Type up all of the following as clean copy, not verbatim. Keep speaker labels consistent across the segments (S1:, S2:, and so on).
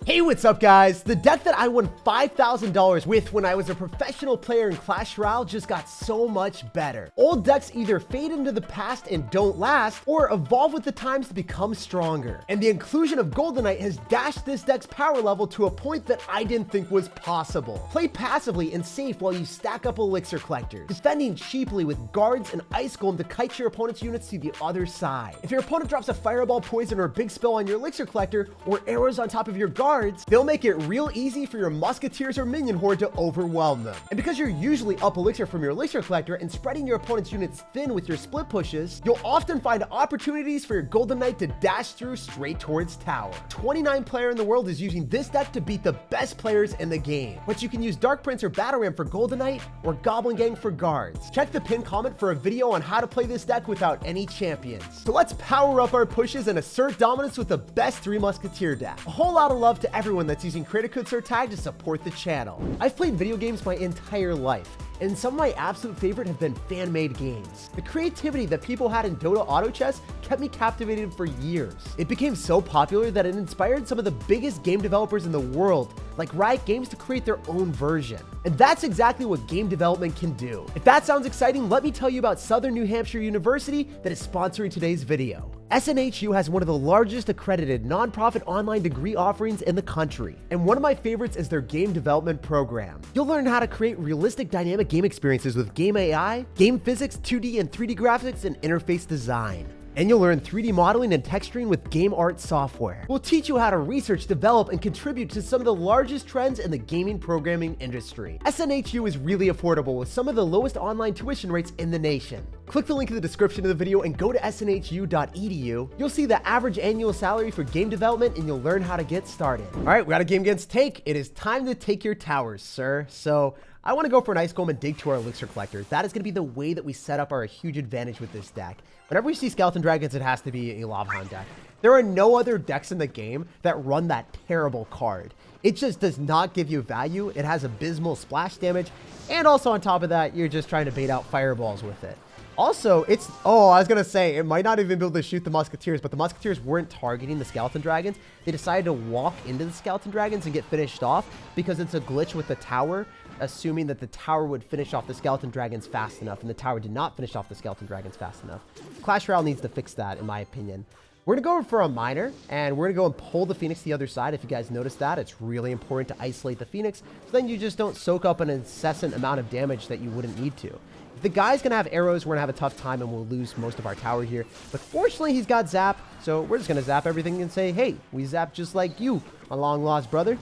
S1: Hey, what's up guys? The deck that I won $5,000 with when I was a professional player in Clash Royale just got so much better. Old decks either fade into the past and don't last, or evolve with the times to become stronger. And the inclusion of Golden Knight has dashed this deck's power level to a point that I didn't think was possible. Play passively and safe while you stack up elixir collectors, defending cheaply with guards and ice golem to kite your opponent's units to the other side. If your opponent drops a fireball, poison, or a big spell on your elixir collector, or arrows on top of your guards, they'll make it real easy for your musketeers or minion horde to overwhelm them. And because you're usually up elixir from your elixir collector and spreading your opponent's units thin with your split pushes, you'll often find opportunities for your Golden Knight to dash through straight towards tower. 29 player in the world is using this deck to beat the best players in the game. But you can use Dark Prince or Battle Ram for Golden Knight or Goblin Gang for guards. Check the pinned comment for a video on how to play this deck without any champions. So let's power up our pushes and assert dominance with the best 3 musketeer deck. A whole lot of love to everyone that's using creator code SirTag to support the channel. I've played video games my entire life, and some of my absolute favorite have been fan-made games. The creativity that people had in Dota Auto Chess kept me captivated for years. It became so popular that it inspired some of the biggest game developers in the world, like Riot Games, to create their own version. And that's exactly what game development can do. If that sounds exciting, let me tell you about Southern New Hampshire University that is sponsoring today's video. SNHU has one of the largest accredited nonprofit online degree offerings in the country, and one of my favorites is their game development program. You'll learn how to create realistic dynamic game experiences with game AI, game physics, 2D and 3D graphics, and interface design. And you'll learn 3D modeling and texturing with game art software. We'll teach you how to research, develop, and contribute to some of the largest trends in the gaming programming industry. SNHU is really affordable with some of the lowest online tuition rates in the nation. Click the link in the description of the video and go to snhu.edu. You'll see the average annual salary for game development and you'll learn how to get started. All right, we got a game against Take. It is time to take your towers, sir. So I want to go for an ice golem and dig to our elixir collector. That is going to be the way that we set up our huge advantage with this deck. Whenever we see skeleton dragons, it has to be a Lava Hound deck. There are no other decks in the game that run that terrible card. It just does not give you value. It has abysmal splash damage. And also on top of that, you're just trying to bait out fireballs with it. Also, I was going to say, it might not even be able to shoot the musketeers, but the musketeers weren't targeting the skeleton dragons. They decided to walk into the skeleton dragons and get finished off because it's a glitch with the tower, assuming that the tower would finish off the skeleton dragons fast enough, and the tower did not finish off the skeleton dragons fast enough. Clash Royale needs to fix that, in my opinion. We're going to go for a miner, and we're going to go and pull the Phoenix to the other side. If you guys noticed that, it's really important to isolate the Phoenix, so then you just don't soak up an incessant amount of damage that you wouldn't need to. If the guy's going to have arrows, we're going to have a tough time, and we'll lose most of our tower here. But fortunately, he's got zap, so we're just going to zap everything and say, hey, we zap just like you, my long-lost brother.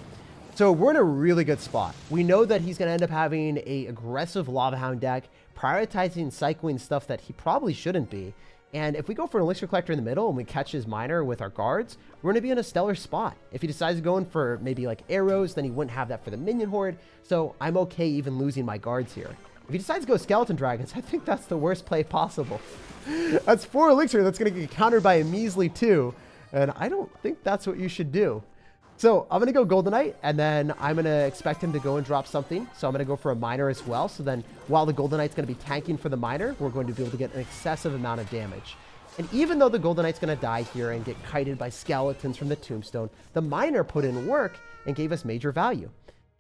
S1: So we're in a really good spot. We know that he's going to end up having a aggressive Lava Hound deck, prioritizing cycling stuff that he probably shouldn't be. And if we go for an elixir collector in the middle and we catch his miner with our guards, we're going to be in a stellar spot. If he decides to go in for maybe like arrows, then he wouldn't have that for the minion horde. So I'm okay even losing my guards here. If he decides to go skeleton dragons, I think that's the worst play possible. That's 4 elixir that's going to get countered by a measly 2. And I don't think that's what you should do. So I'm going to go Golden Knight, and then I'm going to expect him to go and drop something. So I'm going to go for a miner as well. So then while the Golden Knight's going to be tanking for the miner, we're going to be able to get an excessive amount of damage. And even though the Golden Knight's going to die here and get kited by skeletons from the tombstone, the miner put in work and gave us major value.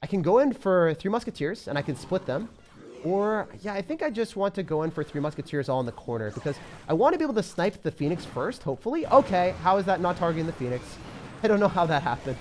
S1: I can go in for 3 musketeers, and I can split them. Or, yeah, I think I just want to go in for 3 musketeers all in the corner because I want to be able to snipe the Phoenix first, hopefully. Okay, how is that not targeting the Phoenix? I don't know how that happened.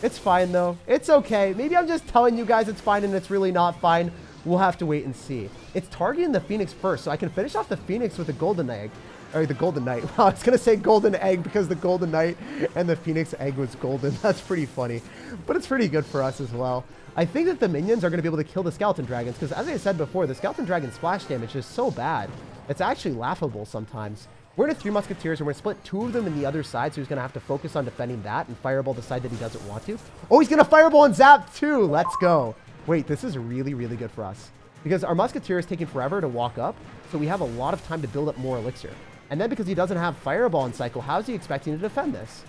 S1: It's fine, though. It's okay. Maybe I'm just telling you guys it's fine and it's really not fine. We'll have to wait and see. It's targeting the Phoenix first, so I can finish off the Phoenix with a Golden Egg. Or the Golden Knight. Wow, I was going to say Golden Egg because the Golden Knight and the Phoenix Egg was golden. That's pretty funny. But it's pretty good for us as well. I think that the minions are going to be able to kill the skeleton dragons because, as I said before, the skeleton dragon splash damage is so bad. It's actually laughable sometimes. We're going to 3 musketeers, and we're going to split 2 of them in the other side, so he's going to have to focus on defending that and fireball the side that he doesn't want to. Oh, he's going to fireball and zap too. Let's go. Wait, this is really, really good for us because our musketeer is taking forever to walk up, so we have a lot of time to build up more elixir. And then because he doesn't have fireball in cycle, how's he expecting to defend this?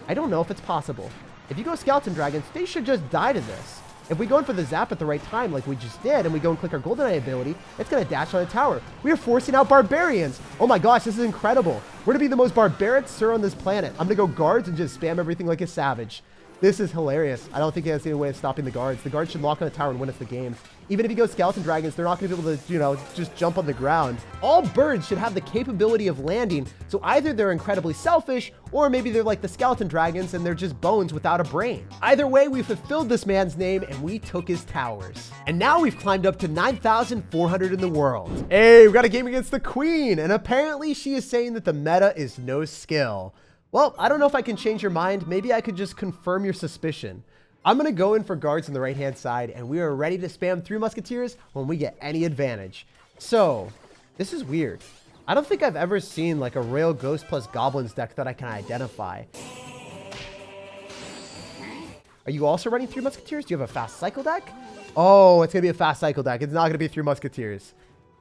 S1: I don't know if it's possible. If you go skeleton dragons, they should just die to this. If we go in for the zap at the right time, like we just did, and we go and click our Golden Eye ability, it's going to dash on a tower. We are forcing out barbarians. Oh my gosh, this is incredible. We're going to be the most barbaric Sir on this planet. I'm going to go guards and just spam everything like a savage. This is hilarious. I don't think he has any way of stopping the guards. The guards should lock on the tower and win us the game. Even if he goes skeleton dragons, they're not going to be able to, just jump on the ground. All birds should have the capability of landing. So either they're incredibly selfish, or maybe they're like the skeleton dragons and they're just bones without a brain. Either way, we fulfilled this man's name and we took his towers. And now we've climbed up to 9,400 in the world. Hey, we got a game against the queen. And apparently she is saying that the meta is no skill. Well, I don't know if I can change your mind. Maybe I could just confirm your suspicion. I'm going to go in for guards on the right-hand side, and we are ready to spam 3 Musketeers when we get any advantage. So, this is weird. I don't think I've ever seen like a Royal Ghost plus Goblins deck that I can identify. Are you also running 3 Musketeers? Do you have a fast cycle deck? Oh, it's going to be a fast cycle deck. It's not going to be 3 Musketeers.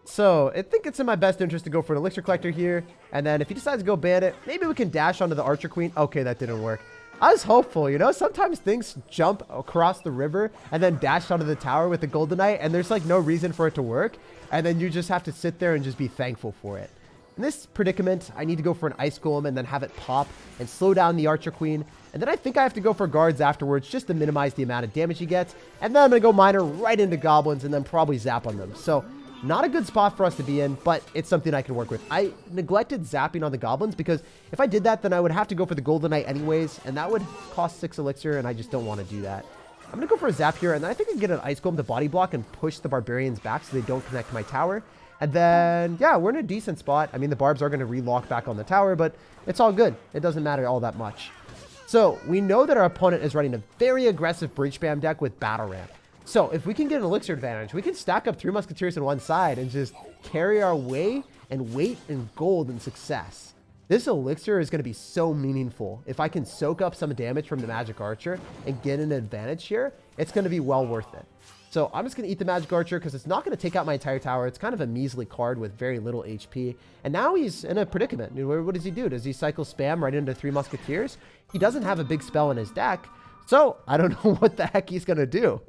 S1: So, I think it's in my best interest to go for an Elixir Collector here. And then if he decides to go Bandit, maybe we can dash onto the Archer Queen. Okay, that didn't work. I was hopeful, sometimes things jump across the river and then dash onto the tower with the Golden Knight, and there's like no reason for it to work. And then you just have to sit there and just be thankful for it. In this predicament, I need to go for an Ice Golem and then have it pop and slow down the Archer Queen. And then I think I have to go for guards afterwards just to minimize the amount of damage he gets. And then I'm going to go Miner right into Goblins and then probably zap on them. So not a good spot for us to be in, but it's something I can work with. I neglected zapping on the Goblins because if I did that, then I would have to go for the Golden Knight anyways, and that would cost 6 elixir, and I just don't want to do that. I'm going to go for a zap here, and then I think I can get an Ice Golem to body block and push the Barbarians back so they don't connect to my tower. And then, yeah, we're in a decent spot. I mean, the Barbs are going to relock back on the tower, but it's all good. It doesn't matter all that much. So we know that our opponent is running a very aggressive Bridge Spam deck with Battle Ramp. So if we can get an elixir advantage, we can stack up 3 Musketeers on one side and just carry our way and wait in gold and success. This elixir is going to be so meaningful. If I can soak up some damage from the Magic Archer and get an advantage here, it's going to be well worth it. So I'm just going to eat the Magic Archer because it's not going to take out my entire tower. It's kind of a measly card with very little HP. And now he's in a predicament. What does he do? Does he cycle spam right into 3 Musketeers? He doesn't have a big spell in his deck. So, I don't know what the heck he's going to do.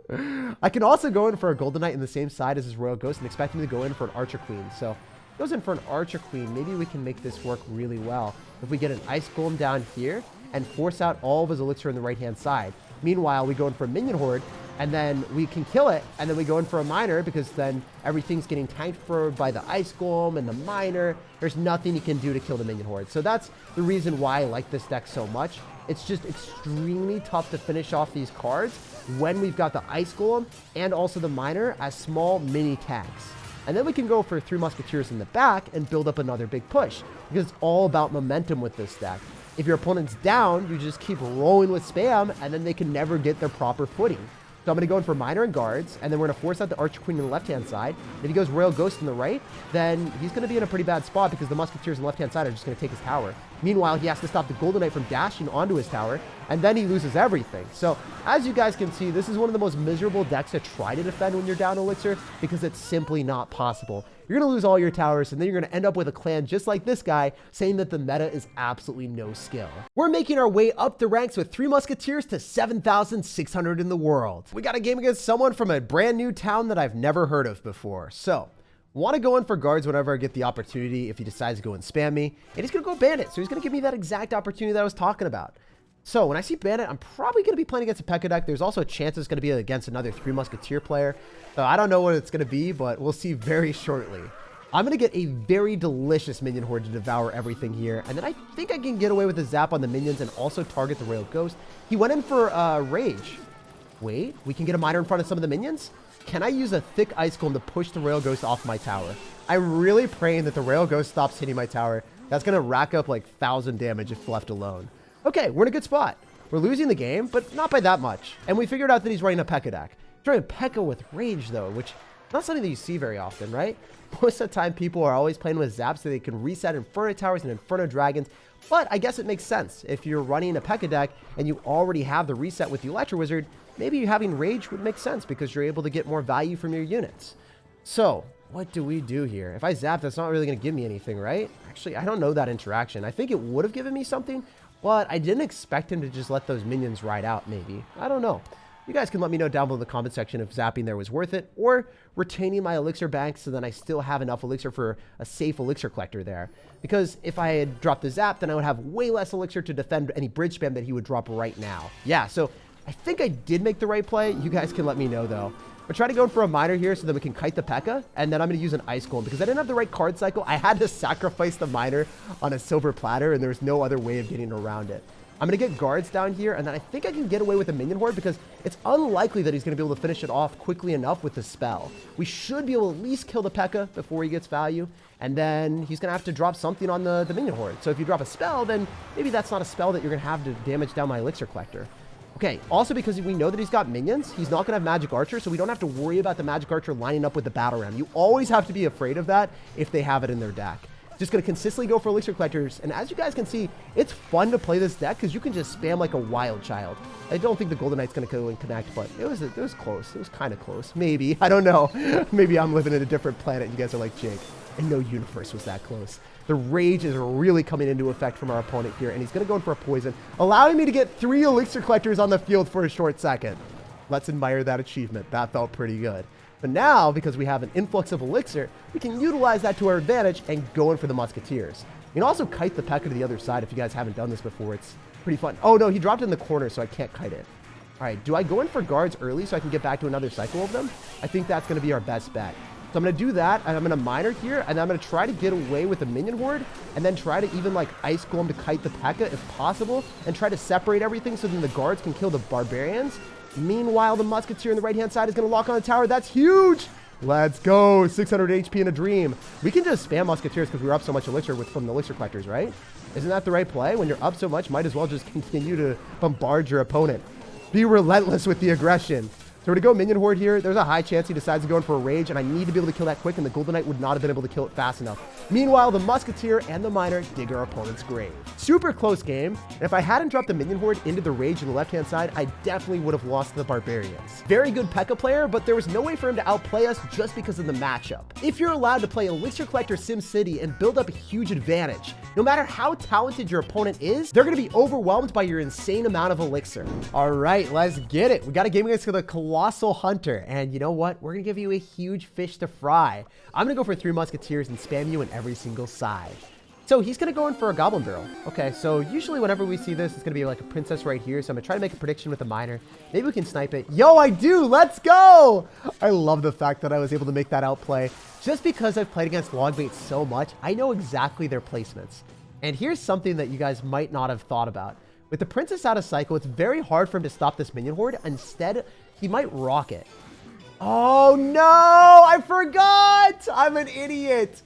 S1: I can also go in for a Golden Knight in the same side as his Royal Ghost and expect him to go in for an Archer Queen. So, he goes in for an Archer Queen. Maybe we can make this work really well if we get an Ice Golem down here and force out all of his Elixir on the right-hand side. Meanwhile, we go in for a Minion Horde, and then we can kill it, and then we go in for a Miner because then everything's getting tanked for by the Ice Golem and the Miner. There's nothing you can do to kill the Minion Horde. So that's the reason why I like this deck so much. It's just extremely tough to finish off these cards when we've got the Ice Golem and also the Miner as small mini tanks. And then we can go for 3 Musketeers in the back and build up another big push because it's all about momentum with this deck. If your opponent's down, you just keep rolling with spam and then they can never get their proper footing. So I'm going to go in for Miner and Guards, and then we're going to force out the Archer Queen on the left-hand side. If he goes Royal Ghost on the right, then he's going to be in a pretty bad spot because the Musketeers on the left-hand side are just going to take his tower. Meanwhile, he has to stop the Golden Knight from dashing onto his tower, and then he loses everything. So, as you guys can see, this is one of the most miserable decks to try to defend when you're down Elixir because it's simply not possible. You're going to lose all your towers, and then you're going to end up with a clan just like this guy saying that the meta is absolutely no skill. We're making our way up the ranks with 3 Musketeers to 7,600 in the world. We got a game against someone from a brand new town that I've never heard of before. So, want to go in for guards whenever I get the opportunity if he decides to go and spam me. And he's going to go Bandit, so he's going to give me that exact opportunity that I was talking about. So when I see Bandit, I'm probably going to be playing against a Pekka deck. There's also a chance it's going to be against another 3 Musketeer player. So I don't know what it's going to be, but we'll see very shortly. I'm going to get a very delicious Minion Horde to devour everything here. And then I think I can get away with a zap on the minions and also target the Royal Ghost. He went in for Rage. Wait, we can get a Miner in front of some of the minions? Can I use a thick Ice Golem to push the Royal Ghost off my tower? I'm really praying that the Royal Ghost stops hitting my tower. That's going to rack up like 1,000 damage if left alone. Okay, we're in a good spot. We're losing the game, but not by that much. And we figured out that he's running a Pekka deck. He's running Pekka with Rage, though, which is not something that you see very often, right? Most of the time, people are always playing with Zaps so they can reset Inferno Towers and Inferno Dragons. But I guess it makes sense. If you're running a Pekka deck and you already have the reset with the Electro Wizard, maybe having Rage would make sense because you're able to get more value from your units. So, what do we do here? If I zap, that's not really going to give me anything, right? Actually, I don't know that interaction. I think it would have given me something, but I didn't expect him to just let those minions ride out, maybe. I don't know. You guys can let me know down below in the comment section if zapping there was worth it, or retaining my elixir bank so then I still have enough elixir for a safe elixir collector there. Because if I had dropped the zap, then I would have way less elixir to defend any bridge spam that he would drop right now. Yeah, so I think I did make the right play. You guys can let me know, though. We're trying to go in for a miner here so that we can kite the Pekka, and then I'm going to use an ice golem because I didn't have the right card cycle. I had to sacrifice the miner on a silver platter, and there's no other way of getting around it. I'm going to get guards down here, and then I think I can get away with the minion horde because it's unlikely that he's going to be able to finish it off quickly enough with the spell. We should be able to at least kill the Pekka before he gets value, and then he's going to have to drop something on the minion horde. So if you drop a spell, then maybe that's not a spell that you're going to have to damage down my elixir collector. Okay, also because we know that he's got minions, he's not going to have magic archer, so we don't have to worry about the magic archer lining up with the battle ram. You always have to be afraid of that if they have it in their deck. Just going to consistently go for elixir collectors, and as you guys can see, it's fun to play this deck because you can just spam like a wild child. I don't think the Golden Knight's going to go and connect, but it was close. It was kind of close. Maybe. I don't know. Maybe I'm living in a different planet and you guys are like, Jake, and no universe was that close. The rage is really coming into effect from our opponent here, and he's going to go in for a poison, allowing me to get 3 elixir collectors on the field for a short second. Let's admire that achievement. That felt pretty good. But now, because we have an influx of elixir, we can utilize that to our advantage and go in for the Musketeers. You can also kite the Pekka to the other side if you guys haven't done this before. It's pretty fun. Oh, no, he dropped it in the corner, so I can't kite it. All right, do I go in for guards early so I can get back to another cycle of them? I think that's going to be our best bet. So I'm going to do that, and I'm going to miner here, and I'm going to try to get away with the minion horde, and then try to even like ice golem to kite the Pekka if possible, and try to separate everything so then the guards can kill the barbarians. Meanwhile, the musketeer on the right-hand side is going to lock on the tower. That's huge! Let's go! 600 HP in a dream. We can just spam musketeers because we were up so much elixir from the elixir collectors, right? Isn't that the right play? When you're up so much, might as well just continue to bombard your opponent. Be relentless with the aggression. So we're going to go minion horde here. There's a high chance he decides to go in for a rage, and I need to be able to kill that quick, and the Golden Knight would not have been able to kill it fast enough. Meanwhile, the musketeer and the miner dig our opponent's grave. Super close game, and if I hadn't dropped the minion horde into the rage on the left-hand side, I definitely would have lost to the barbarians. Very good Pekka player, but there was no way for him to outplay us just because of the matchup. If you're allowed to play Elixir Collector SimCity and build up a huge advantage, no matter how talented your opponent is, they're going to be overwhelmed by your insane amount of elixir. All right, let's get it. We got a game against the Colossal Hunter, and you know what? We're going to give you a huge fish to fry. I'm going to go for 3 musketeers and spam you in every single side. So he's going to go in for a goblin barrel. Okay, so usually whenever we see this, it's going to be like a princess right here. So I'm going to try to make a prediction with a miner. Maybe we can snipe it. Yo, I do. Let's go. I love the fact that I was able to make that outplay. Just because I've played against logbaits so much, I know exactly their placements. And here's something that you guys might not have thought about. With the princess out of cycle, it's very hard for him to stop this minion horde. Instead, he might rock it. Oh, no. I forgot. I'm an idiot.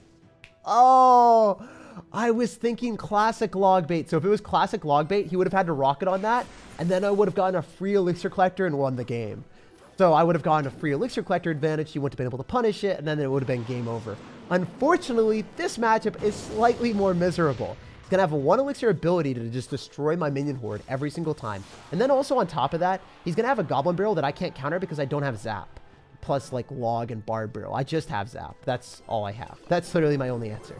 S1: Oh, I was thinking classic log bait. So if it was classic log bait, he would have had to rocket on that, and then I would have gotten a free elixir collector and won the game. So I would have gotten a free elixir collector advantage. He wouldn't have been able to punish it, and then it would have been game over. Unfortunately, this matchup is slightly more miserable. He's going to have a 1 elixir ability to just destroy my minion horde every single time. And then also on top of that, he's going to have a goblin barrel that I can't counter because I don't have zap. Plus like log and bard barrel. I just have zap. That's all I have. That's literally my only answer.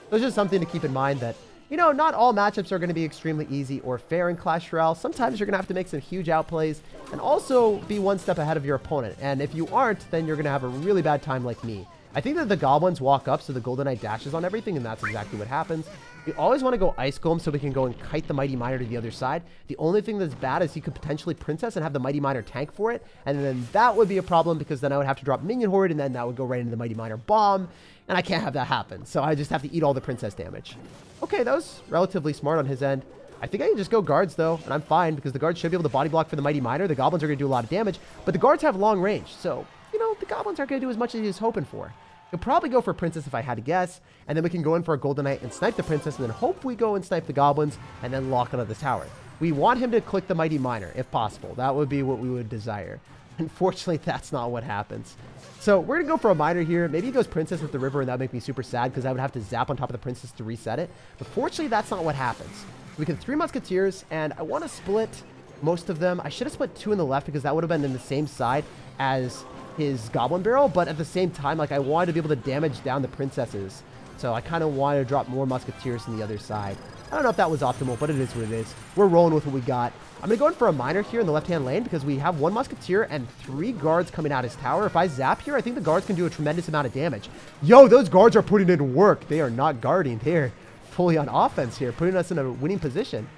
S1: So it's just something to keep in mind that, you know, not all matchups are going to be extremely easy or fair in Clash Royale. Sometimes you're going to have to make some huge outplays and also be 1 step ahead of your opponent. And if you aren't, then you're going to have a really bad time like me. I think that the goblins walk up so the Golden Knight dashes on everything, and that's exactly what happens. We always want to go Ice Golem so we can go and kite the Mighty Miner to the other side. The only thing that's bad is he could potentially Princess and have the Mighty Miner tank for it, and then that would be a problem because then I would have to drop Minion Horde, and then that would go right into the Mighty Miner bomb, and I can't have that happen, so I just have to eat all the Princess damage. Okay, that was relatively smart on his end. I think I can just go guards, though, and I'm fine because the guards should be able to body block for the Mighty Miner. The goblins are going to do a lot of damage, but the guards have long range, so, you know, the goblins aren't going to do as much as he was hoping for. He'll probably go for Princess if I had to guess, and then we can go in for a Golden Knight and snipe the Princess, and then hope we go and snipe the goblins, and then lock onto the tower. We want him to click the Mighty Miner, if possible. That would be what we would desire. Unfortunately, that's not what happens. So we're going to go for a miner here. Maybe he goes Princess with the river, and that would make me super sad, because I would have to zap on top of the Princess to reset it. But fortunately, that's not what happens. We can 3 Musketeers, and I want to split most of them. I should have split 2 in the left, because that would have been in the same side as his goblin barrel, but at the same time, like, I wanted to be able to damage down the princesses, so I kind of wanted to drop more musketeers on the other side. I don't know if that was optimal, but it is what it is. We're rolling with what we got. I'm gonna go in for a miner here in the left-hand lane because we have 1 musketeer and 3 guards coming out his tower. If I zap here, I think the guards can do a tremendous amount of damage. Yo, those guards are putting in work. They are not guarding. They're fully on offense here, putting us in a winning position.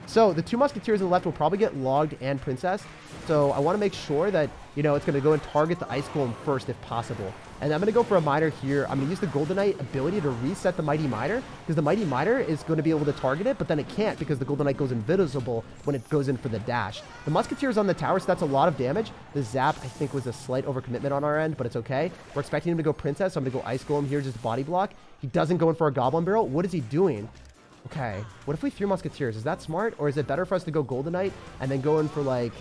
S1: So the 2 Musketeers on the left will probably get logged and Princess. So I want to make sure that, you know, it's going to go and target the Ice Golem first if possible. And I'm going to go for a Miner here. I'm going to use the Golden Knight ability to reset the Mighty Miner, because the Mighty Miner is going to be able to target it, but then it can't because the Golden Knight goes invisible when it goes in for the dash. The Musketeers on the tower, so that's a lot of damage. The Zap, I think, was a slight overcommitment on our end, but it's okay. We're expecting him to go Princess, so I'm going to go Ice Golem here, just body block. He doesn't go in for a Goblin Barrel. What is he doing? Okay, what if we 3 Musketeers? Is that smart? Or is it better for us to go Golden Knight and then go in for, like,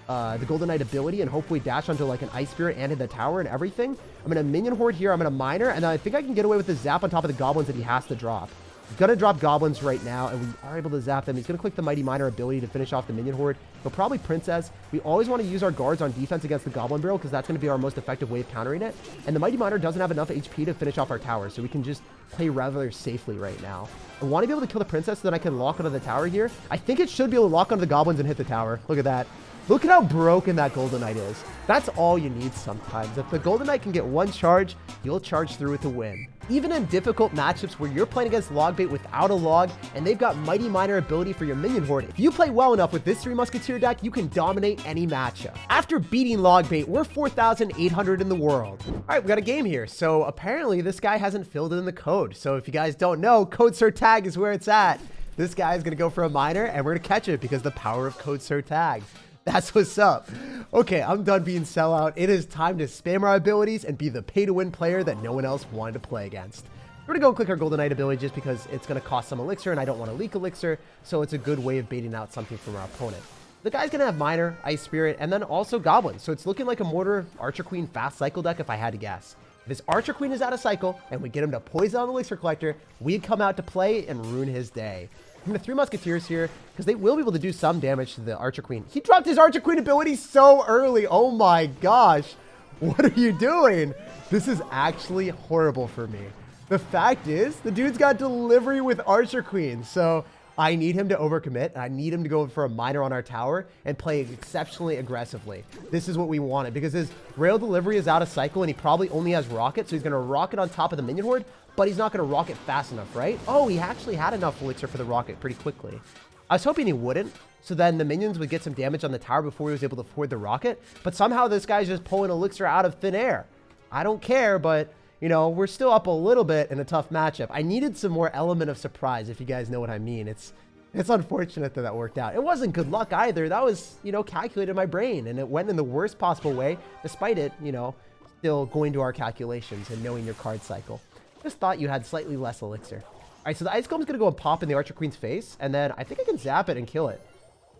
S1: the Golden Knight ability and hopefully dash onto, like, an Ice Spirit and hit the tower and everything? I'm going to Minion Horde here. I'm going to Miner, and then I think I can get away with the Zap on top of the Goblins that he has to drop. He's going to drop Goblins right now, and we are able to zap them. He's going to click the Mighty Miner ability to finish off the Minion Horde. He'll probably Princess. We always want to use our guards on defense against the Goblin Barrel, because that's going to be our most effective way of countering it. And the Mighty Miner doesn't have enough HP to finish off our tower, so we can just play rather safely right now. I want to be able to kill the Princess so then I can lock onto the tower here. I think it should be able to lock onto the Goblins and hit the tower. Look at that. Look at how broken that Golden Knight is. That's all you need sometimes. If the Golden Knight can get one charge, you'll charge through it to win. Even in difficult matchups where you're playing against Logbait without a log, and they've got Mighty Miner ability for your Minion Horde, if you play well enough with this 3 Musketeer deck, you can dominate any matchup. After beating Logbait, we're 4,800 in the world. All right, we got a game here. So apparently this guy hasn't filled in the code. So if you guys don't know, code SirTag is where it's at. This guy is going to go for a Miner, and we're going to catch it because the power of code SirTag. That's what's up. Okay, I'm done being sellout. It is time to spam our abilities and be the pay-to-win player that no one else wanted to play against. We're going to go and click our Golden Knight ability just because it's going to cost some elixir, and I don't want to leak elixir, so it's a good way of baiting out something from our opponent. The guy's going to have Miner, Ice Spirit, and then also Goblins, so it's looking like a Mortar, Archer Queen, Fast Cycle deck if I had to guess. If his Archer Queen is out of cycle, and we get him to poison on the Elixir Collector, we'd come out to play and ruin his day. I'm going to 3 Musketeers here, because they will be able to do some damage to the Archer Queen. He dropped his Archer Queen ability so early. Oh my gosh. What are you doing? This is actually horrible for me. The fact is, the dude's got delivery with Archer Queen, so I need him to overcommit, and I need him to go for a Miner on our tower and play exceptionally aggressively. This is what we wanted, because his rail delivery is out of cycle, and he probably only has rocket, so he's going to rocket on top of the Minion Horde, but he's not going to rocket fast enough, right? Oh, he actually had enough elixir for the rocket pretty quickly. I was hoping he wouldn't, so then the minions would get some damage on the tower before he was able to afford the rocket, but somehow this guy's just pulling elixir out of thin air. I don't care, but, you know, we're still up a little bit in a tough matchup. I needed some more element of surprise, if you guys know what I mean. It's unfortunate that that worked out. It wasn't good luck either. That was, you know, calculated in my brain, and it went in the worst possible way, despite it, you know, still going to our calculations and knowing your card cycle. Just thought you had slightly less elixir. All right, so the Ice Golem's going to go and pop in the Archer Queen's face, and then I think I can zap it and kill it.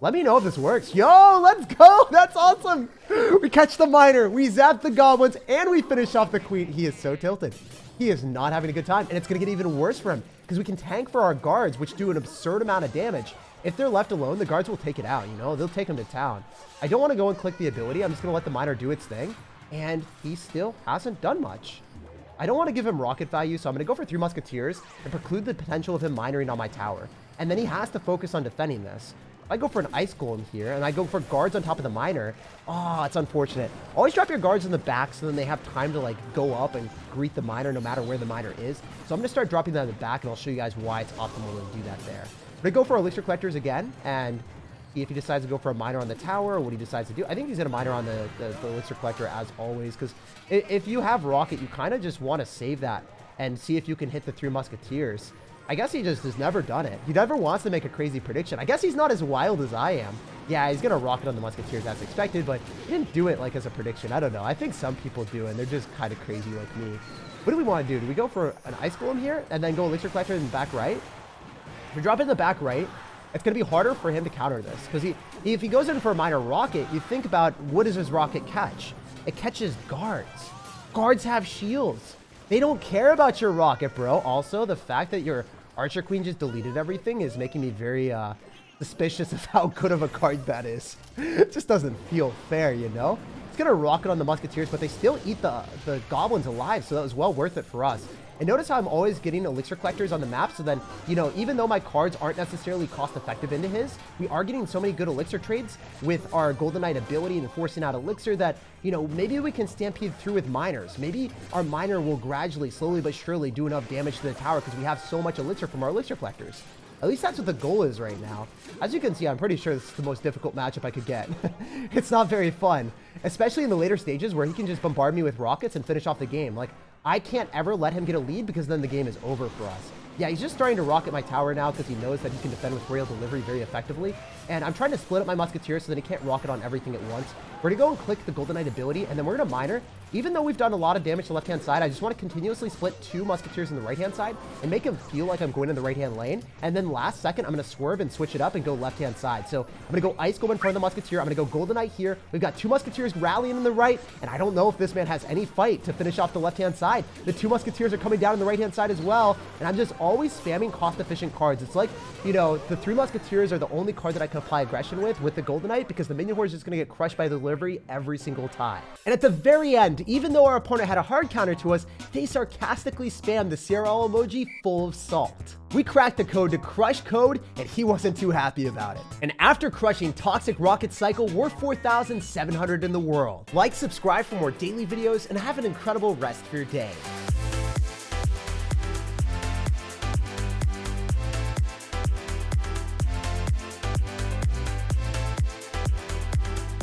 S1: Let me know if this works. Yo, let's go. That's awesome. We catch the Miner, we zap the Goblins, and we finish off the Queen. He is so tilted. He is not having a good time, and it's going to get even worse for him because we can tank for our guards, which do an absurd amount of damage. If they're left alone, the guards will take it out, you know? They'll take him to town. I don't want to go and click the ability. I'm just going to let the Miner do its thing, and he still hasn't done much. I don't want to give him rocket value, so I'm going to go for 3 Musketeers and preclude the potential of him minering on my tower. And then he has to focus on defending this. If I go for an Ice Golem here, and I go for guards on top of the Miner, oh, it's unfortunate. Always drop your guards in the back so then they have time to, like, go up and greet the Miner no matter where the Miner is. So I'm going to start dropping that in the back, and I'll show you guys why it's optimal to do that there. I'm going to go for Elixir Collectors again, and see if he decides to go for a Miner on the tower or what he decides to do. I think he's going to Miner on the Elixir Collector as always, because if you have Rocket, you kind of just want to save that and see if you can hit the 3 Musketeers. I guess he just has never done it. He never wants to make a crazy prediction. I guess he's not as wild as I am. Yeah, he's going to rocket on the Musketeers as expected, but he didn't do it like as a prediction. I don't know. I think some people do, and they're just kind of crazy like me. What do we want to do? Do we go for an Ice Golem here and then go Elixir Collector in the back right? If we drop it in the back right, it's going to be harder for him to counter this, because if he goes in for a Minor Rocket, you think about what does his rocket catch? It catches guards. Guards have shields. They don't care about your rocket, bro. Also, the fact that your Archer Queen just deleted everything is making me very suspicious of how good of a card that is. It just doesn't feel fair, you know? It's going to rocket on the Musketeers, but they still eat the Goblins alive, so that was well worth it for us. And notice how I'm always getting Elixir Collectors on the map, so then, you know, even though my cards aren't necessarily cost-effective into his, we are getting so many good Elixir trades with our Golden Knight ability and forcing out Elixir that, you know, maybe we can stampede through with Miners. Maybe our Miner will gradually, slowly but surely do enough damage to the tower because we have so much Elixir from our Elixir Collectors. At least that's what the goal is right now. As you can see, I'm pretty sure this is the most difficult matchup I could get. It's not very fun, especially in the later stages where he can just bombard me with rockets and finish off the game. Like, I can't ever let him get a lead because then the game is over for us. Yeah, he's just starting to rocket my tower now because he knows that he can defend with royal delivery very effectively. And I'm trying to split up my Musketeers so that he can't rocket on everything at once. We're going to go and click the Golden Knight ability, and then we're going to miner. Even though we've done a lot of damage to the left-hand side, I just want to continuously split 2 Musketeers in the right-hand side and make him feel like I'm going in the right-hand lane. And then last second, I'm going to swerve and switch it up and go left-hand side. So I'm going to go Ice Golem in front of the Musketeer. I'm going to go Golden Knight here. We've got 2 Musketeers rallying in the right, and I don't know if this man has any fight to finish off the left-hand side. The 2 Musketeers are coming down on the right-hand side as well, and I'm just always spamming cost-efficient cards. It's like, you know, the 3 Musketeers are the only card that I can apply aggression with the Golden Knight because the minion horde is just going to get crushed by the delivery every single time. And at the very end, even though our opponent had a hard counter to us, they sarcastically spammed the CRL emoji full of salt. We cracked the code to crush code, and he wasn't too happy about it. And after crushing Toxic Rocket Cycle, we're 4,700 in the world. Like, subscribe for more daily videos, and have an incredible rest of your day.